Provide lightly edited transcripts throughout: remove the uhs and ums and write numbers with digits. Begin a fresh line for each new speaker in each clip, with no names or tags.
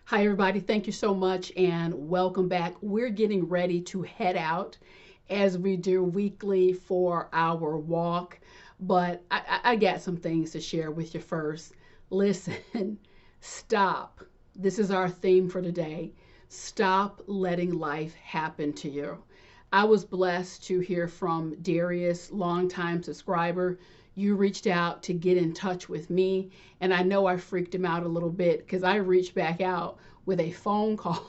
Hi, everybody. Thank you so much and welcome back. We're getting ready to head out as we do weekly for our walk, but I got some things to share with you first. Listen, stop. This is our theme for today. Stop letting life happen to you. I was blessed to hear from Darius, longtime subscriber. You reached out to get in touch with me, and I know I freaked him out a little bit because I reached back out with a phone call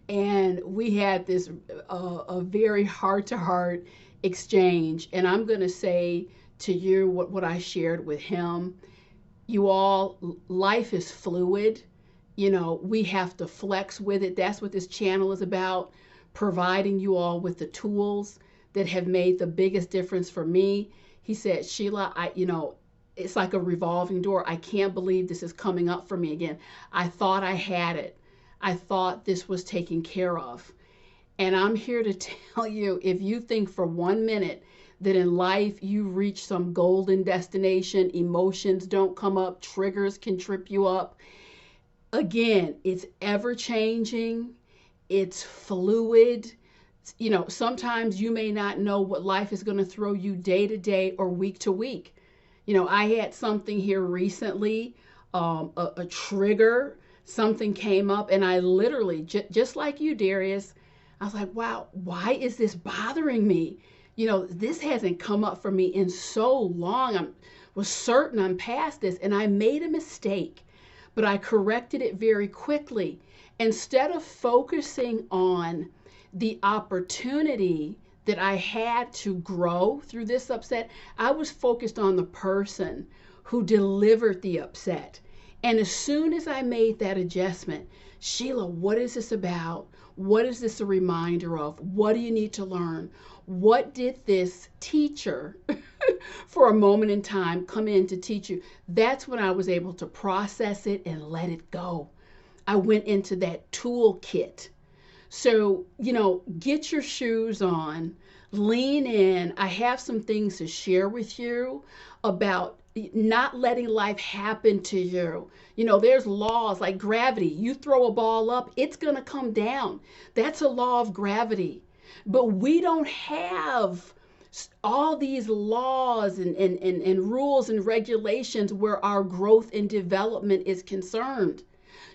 and we had this a very heart to heart exchange. And I'm going to say to you what I shared with him. You all, life is fluid. We have to flex with it. That's what this channel is about, providing you all with the tools that have made the biggest difference for me. He said, Sheila, it's like a revolving door. I can't believe this is coming up for me again. I thought I had it. I thought this was taken care of. And I'm here to tell you, if you think for 1 minute that in life you reach some golden destination, emotions don't come up, triggers can trip you up. Again, it's ever changing. It's fluid. Sometimes you may not know what life is going to throw you day to day or week to week. I had something here recently, a trigger, something came up, and I literally, just like you, Darius, I was like, wow, why is this bothering me? This hasn't come up for me in so long. I was certain I'm past this, and I made a mistake, but I corrected it very quickly. Instead of focusing on the opportunity that I had to grow through this upset, I was focused on the person who delivered the upset. And as soon as I made that adjustment, Sheila, what is this about? What is this a reminder of? What do you need to learn? What did this teacher for a moment in time come in to teach you? That's when I was able to process it and let it go. I went into that toolkit. So, get your shoes on, lean in. I have some things to share with you about not letting life happen to you. There's laws like gravity. You throw a ball up, it's going to come down. That's a law of gravity. But we don't have all these laws and rules and regulations where our growth and development is concerned.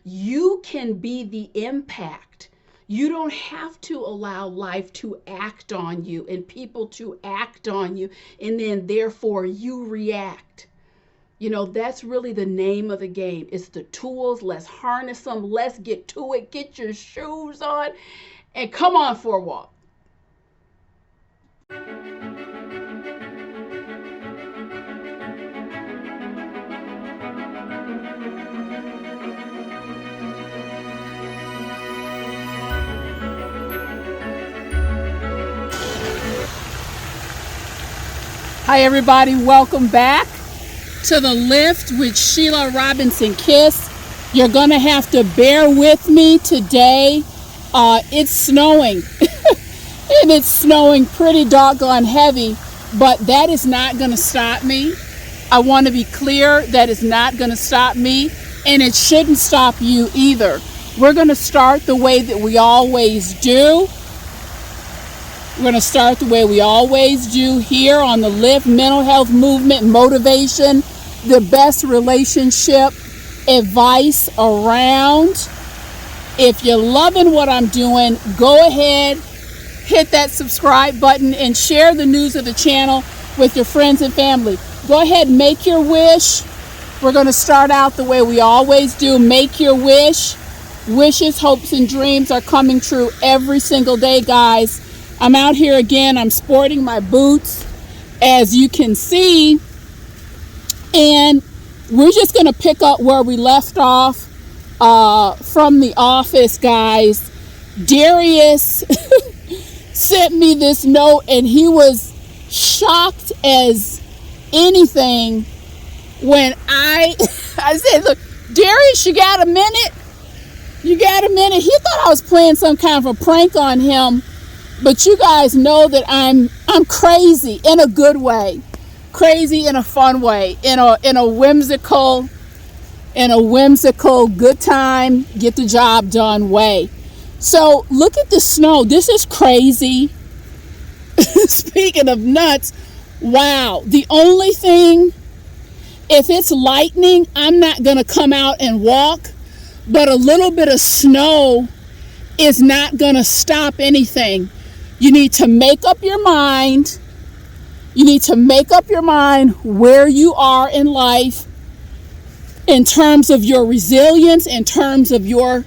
You can be the impact. You don't have to allow life to act on you and people to act on you, and then therefore you react. That's really the name of the game. It's the tools. Let's harness them. Let's get to it. Get your shoes on and come on for a walk. Hi, everybody. Welcome back to the lift with Sheila Robinson Kiss. You're going to have to bear with me today. It's snowing, and it's snowing pretty doggone heavy, but that is not going to stop me. I want to be clear, that is not going to stop me, and it shouldn't stop you either. We're going to start the way that we always do. We're going to start the way we always do here on the Lift Mental Health Movement Motivation, the best relationship advice around. If you're loving what I'm doing, go ahead, hit that subscribe button and share the news of the channel with your friends and family. Go ahead and make your wish. We're going to start out the way we always do. Make your wish. Wishes, hopes, and dreams are coming true every single day, guys. I'm out here again. I'm sporting my boots, as you can see. And we're just going to pick up where we left off from the office, guys. Darius sent me this note, and he was shocked as anything when I said, look, Darius, you got a minute? You got a minute? He thought I was playing some kind of a prank on him. But you guys know that I'm crazy in a good way, crazy in a fun way, in a whimsical, in a whimsical, good time, get the job done way. So look at the snow. This is crazy. Speaking of nuts, wow. The only thing, if it's lightning, I'm not going to come out and walk, but a little bit of snow is not going to stop anything. You need to make up your mind. You need to make up your mind where you are in life in terms of your resilience, in terms of your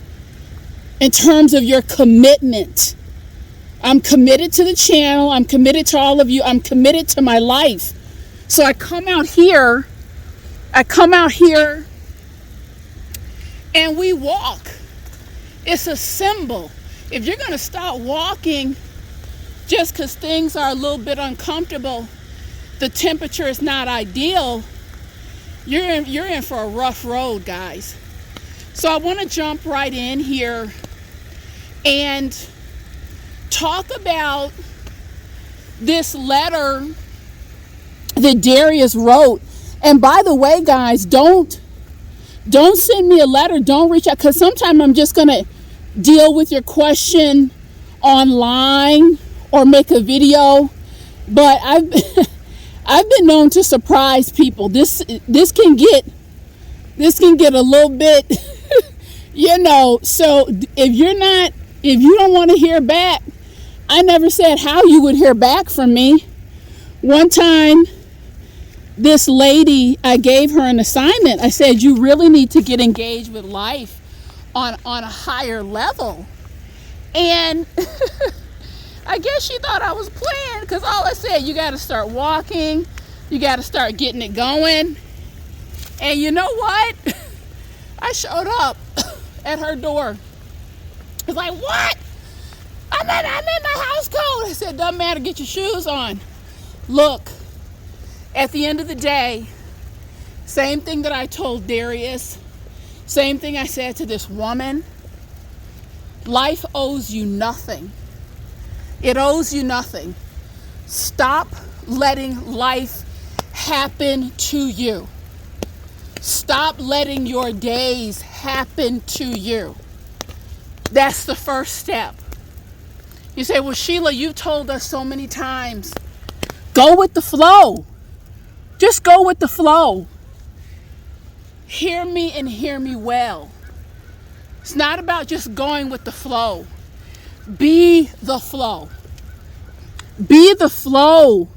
commitment. I'm committed to the channel. I'm committed to all of you. I'm committed to my life. So I come out here and we walk. It's a symbol. If you're going to start walking just because things are a little bit uncomfortable, the temperature is not ideal, you're in for a rough road, guys. So I want to jump right in here and talk about this letter that Darius wrote. And by the way, guys, don't send me a letter. Don't reach out, because sometimes I'm just going to deal with your question online or make a video. But I've been known to surprise people. This can get a little bit, so if you don't want to hear back, I never said how you would hear back from me. One time, this lady, I gave her an assignment. I said, you really need to get engaged with life on a higher level. And I guess she thought I was playing, because all I said, you got to start walking. You got to start getting it going. And you know what? I showed up at her door. I was like, what? I'm in my house coat. I said, doesn't matter, get your shoes on. Look, at the end of the day, same thing that I told Darius, same thing I said to this woman. Life owes you nothing. It owes you nothing. Stop letting life happen to you. Stop letting your days happen to you. That's the first step. You say, well, Sheila, you've told us so many times. Go with the flow. Just go with the flow. Hear me and hear me well. It's not about just going with the flow. Be the flow. Be the flow.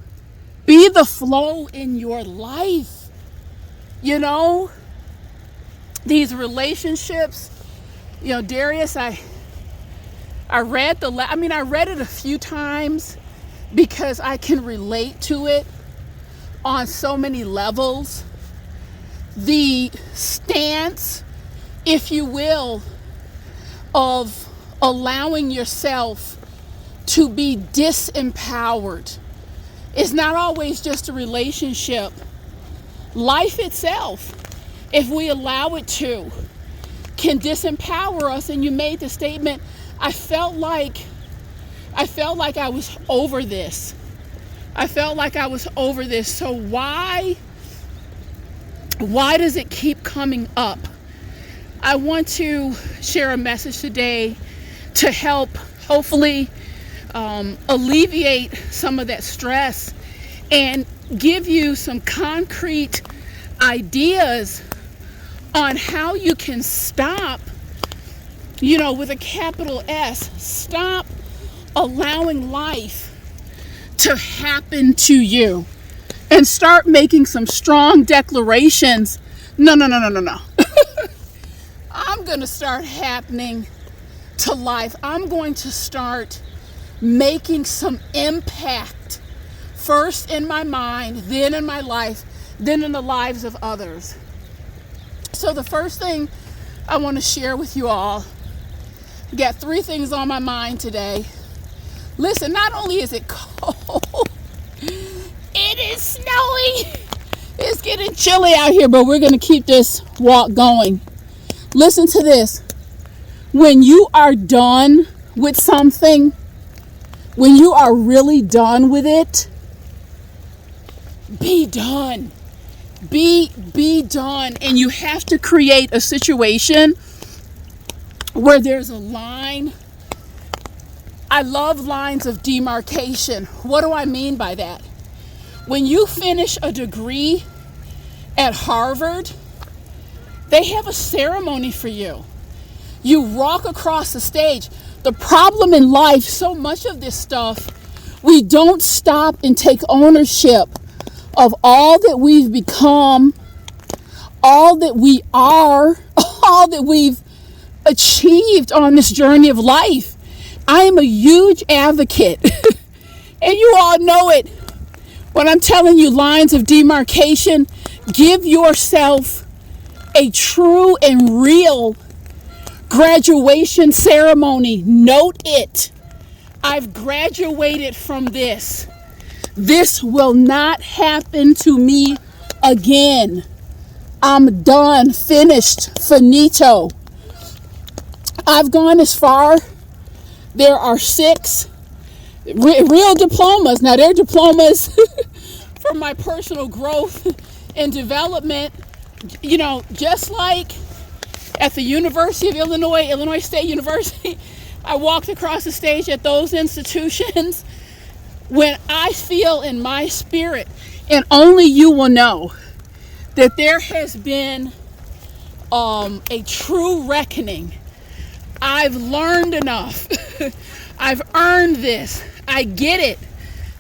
Be the flow in your life. These relationships, Darius, I read I read it a few times because I can relate to it on so many levels. The stance, if you will, of allowing yourself to be disempowered is not always just a relationship. Life itself, if we allow it to, can disempower us. And you made the statement, I felt like I was over this. I felt like I was over this. So why does it keep coming up? I want to share a message today to help, hopefully, alleviate some of that stress and give you some concrete ideas on how you can stop, with a capital S, stop allowing life to happen to you and start making some strong declarations. No. I'm going to start happening to life. I'm going to start making some impact, first in my mind, then in my life, then in the lives of others. So the first thing I want to share with you all, I got 3 things on my mind today. Listen, not only is it cold, it is snowing. It's getting chilly out here, but we're going to keep this walk going. Listen to this. When you are done with something, when you are really done with it, be done. be done. And you have to create a situation where there's a line. I love lines of demarcation. What do I mean by that? When you finish a degree at Harvard, they have a ceremony for you. You walk across the stage. The problem in life, so much of this stuff, we don't stop and take ownership of all that we've become, all that we are, all that we've achieved on this journey of life. I am a huge advocate, and you all know it, when I'm telling you lines of demarcation. Give yourself a true and real graduation ceremony. Note it. I've graduated from this. This will not happen to me again. I'm done, finished, finito. I've gone as far. There are 6 real diplomas. Now, they're diplomas for my personal growth and development. You know, just like at the University of Illinois, Illinois State University, I walked across the stage at those institutions. When I feel in my spirit, and only you will know, that there has been a true reckoning. I've learned enough. I've earned this. I get it.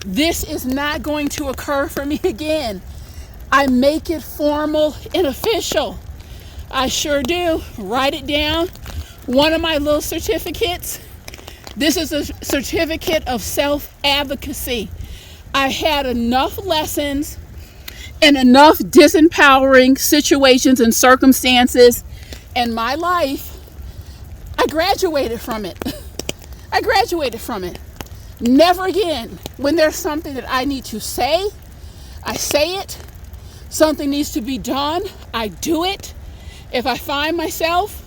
This is not going to occur for me again. I make it formal and official. I sure do. Write it down. One of my little certificates. This is a certificate of self-advocacy. I had enough lessons and enough disempowering situations and circumstances in my life. I graduated from it. I graduated from it. Never again. When there's something that I need to say, I say it. Something needs to be done, I do it. If I find myself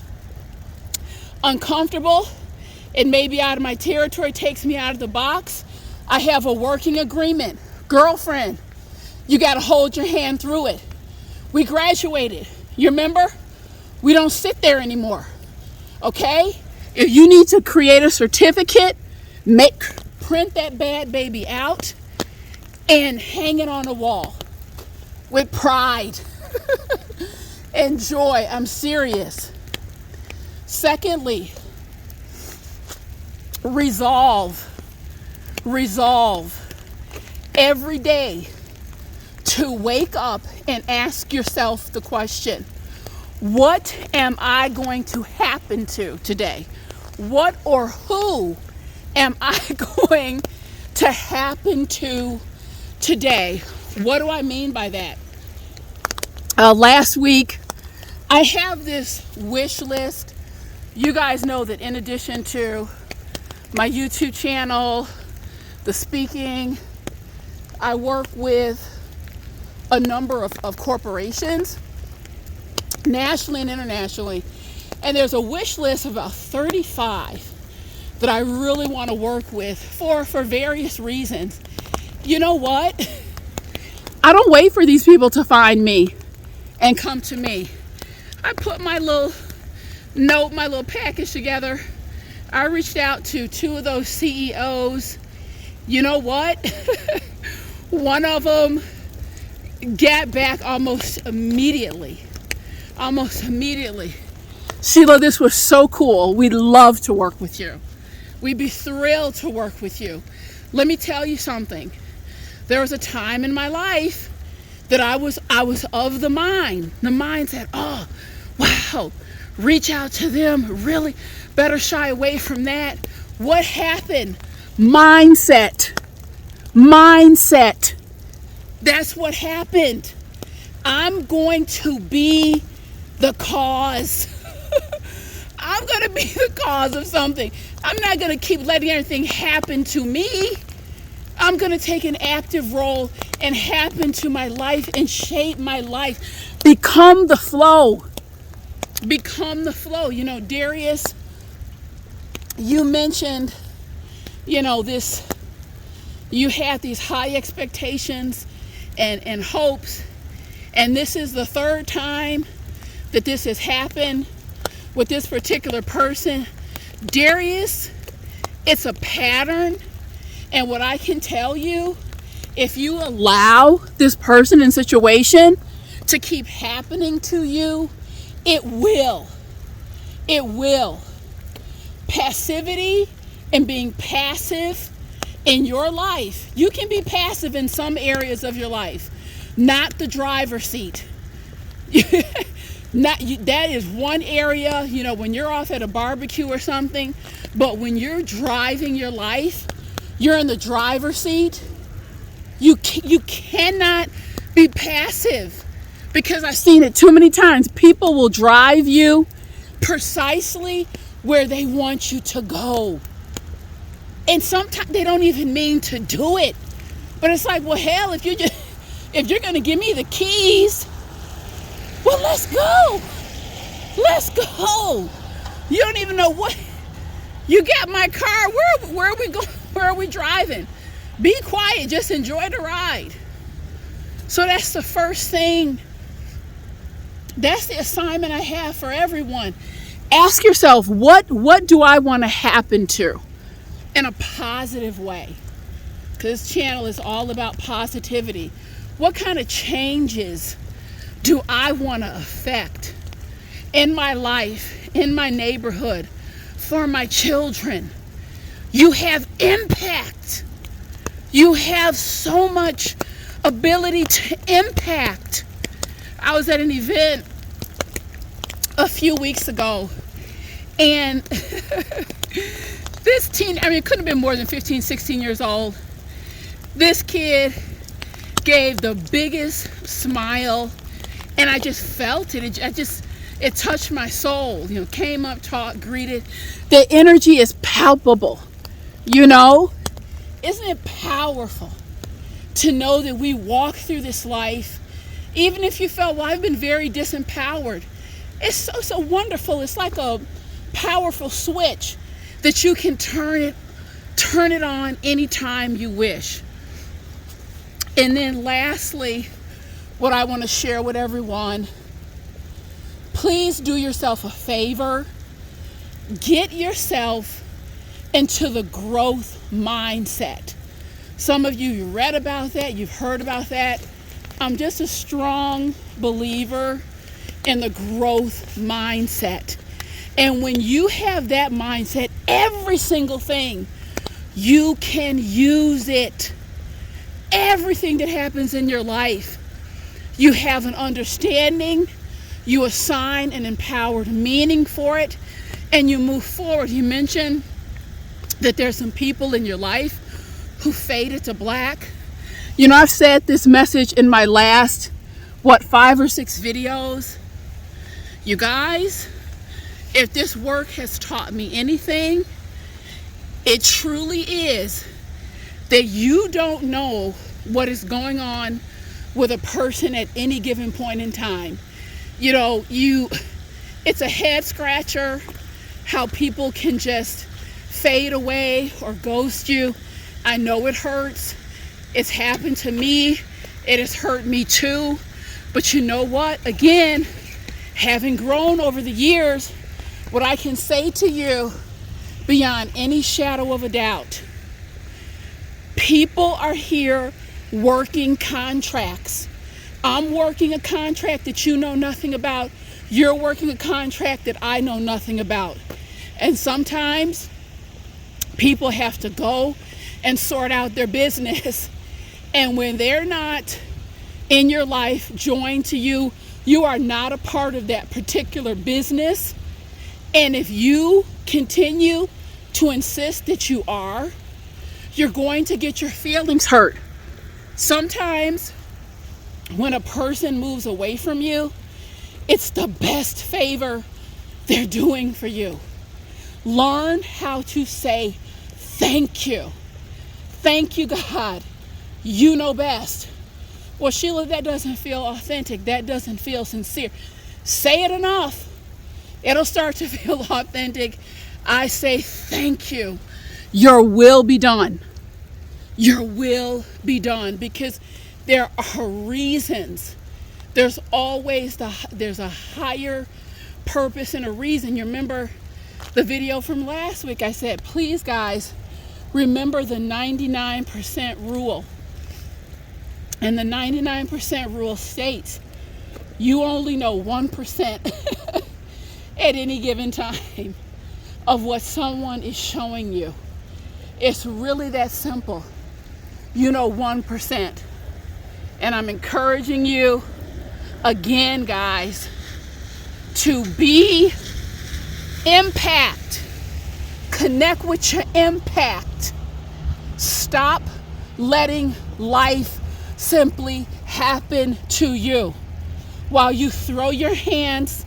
uncomfortable, it may be out of my territory, takes me out of the box, I have a working agreement. Girlfriend, you got to hold your hand through it. We graduated. You remember? We don't sit there anymore. Okay? If you need to create a certificate, print that bad baby out and hang it on a wall with pride and joy. I'm serious. Secondly, resolve every day to wake up and ask yourself the question, what am I going to happen to today? What or who am I going to happen to today? What do I mean by that? Last week, I have this wish list. You guys know that in addition to my YouTube channel, the speaking, I work with a number of corporations, nationally and internationally, and there's a wish list of about 35 that I really want to work with for various reasons. You know what? I don't wait for these people to find me and come to me. I put my little note, my little package together. I reached out to 2 of those CEOs. You know what? One of them got back almost immediately. Sheila, this was so cool. We'd love to work with you. We'd be thrilled to work with you. Let me tell you something. There was a time in my life that I was of the mindset, oh, wow, reach out to them, really better shy away from that. What happened? Mindset. That's what happened. I'm going to be the cause. I'm going to be the cause of something. I'm not going to keep letting everything happen to me. I'm going to take an active role and happen to my life and shape my life. Become the flow. You know, Darius, you mentioned, you know, this, you had these high expectations and hopes. And this is the third time that this has happened with this particular person. Darius, it's a pattern. And what I can tell you, if you allow this person and situation to keep happening to you, it will. It will. Passivity and being passive in your life. You can be passive in some areas of your life, not the driver's seat. That is one area, when you're off at a barbecue or something, but when you're driving your life, you're in the driver's seat. You cannot be passive, because I've seen it too many times. People will drive you precisely where they want you to go. And sometimes they don't even mean to do it. But it's like, well, hell, if you're going to give me the keys, well, let's go. Let's go. You don't even know what. You got my car. Where are we going? Where are we driving? Be quiet. Just enjoy the ride. So that's the first thing. That's the assignment I have for everyone. Ask yourself, what do I want to happen to in a positive way? Because this channel is all about positivity. What kind of changes do I want to affect in my life, in my neighborhood, for my children? You have impact. You have so much ability to impact. I was at an event a few weeks ago, and this teen, it couldn't have been more than 15, 16 years old. This kid gave the biggest smile, and I just felt it. It touched my soul. Came up, talked, greeted. The energy is palpable. Isn't it powerful to know that we walk through this life, even if you felt, well, I've been very disempowered. It's so wonderful. It's like a powerful switch that you can turn it on anytime you wish. And then lastly, what I want to share with everyone, please do yourself a favor. Get yourself into the growth mindset. Some of you read about that, you've heard about that. I'm just a strong believer in the growth mindset. And when you have that mindset, every single thing, you can use it. Everything that happens in your life, you have an understanding, you assign an empowered meaning for it, and you move forward. You mentioned that there's some people in your life who faded to black. I've said this message in my last, 5 or 6 videos. You guys, if this work has taught me anything, it truly is that you don't know what is going on with a person at any given point in time. It's a head scratcher how people can just fade away or ghost you. I know it hurts. It's happened to me. It has hurt me too. But you know what? Again, having grown over the years, what I can say to you beyond any shadow of a doubt, people are here working contracts. I'm working a contract that you know nothing about. You're working a contract that I know nothing about. And sometimes people have to go and sort out their business. And when they're not in your life, joined to you, you are not a part of that particular business. And if you continue to insist that you are, you're going to get your feelings hurt. Sometimes when a person moves away from you, it's the best favor they're doing for you. Learn how to say thank you. Thank you, God. You know best. Well, Sheila, that doesn't feel authentic. That doesn't feel sincere. Say it enough. It'll start to feel authentic. I say thank you. Your will be done. Your will be done, because there are reasons There's always there's a higher purpose and a reason. You remember the video from last week? I said, please guys, remember the 99% rule. And the 99% rule states you only know 1% at any given time of what someone is showing you. It's really that simple. You know 1%. And I'm encouraging you again, guys, to be impact. Connect with your impact. Stop letting life simply happen to you while you throw your hands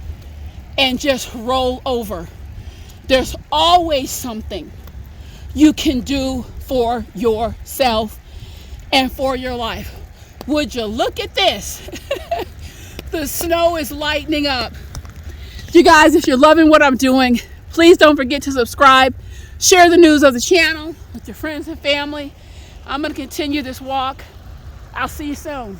and just roll over. There's always something you can do for yourself and for your life. Would you look at this? The snow is lightening up. You guys, if you're loving what I'm doing, please don't forget to subscribe. Share the news of the channel with your friends and family. I'm going to continue this walk. I'll see you soon.